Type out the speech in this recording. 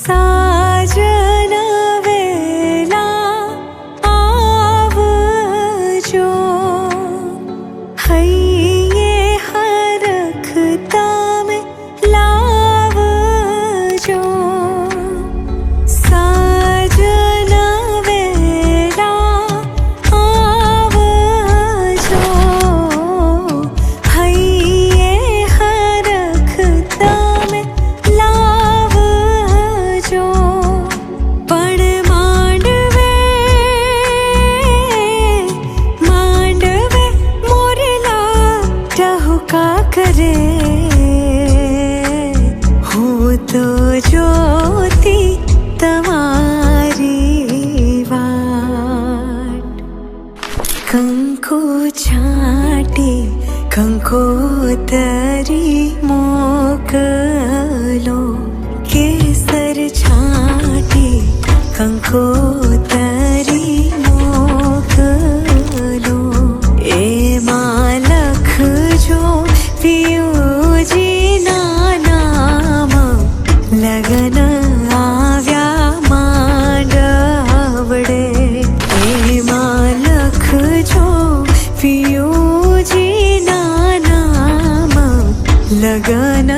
साजन वेला आवजो, हइये हरखता में लावजो। साजन वेला आवजो, हइये हरखता में लावजो। पण मांडवे मांडवे मोरला टहुका करे, હું તો જોતી તમારી વાટ। કંકુ છાંટી કંકોતરી મોકલો, કેસર છાંટી કંકોતરી મોકલો। એમાં લખજો પિયુજીના નામ, લગન આવ્યા માંડવડે। એમાં લખજો પિયુજીના નામ, લગન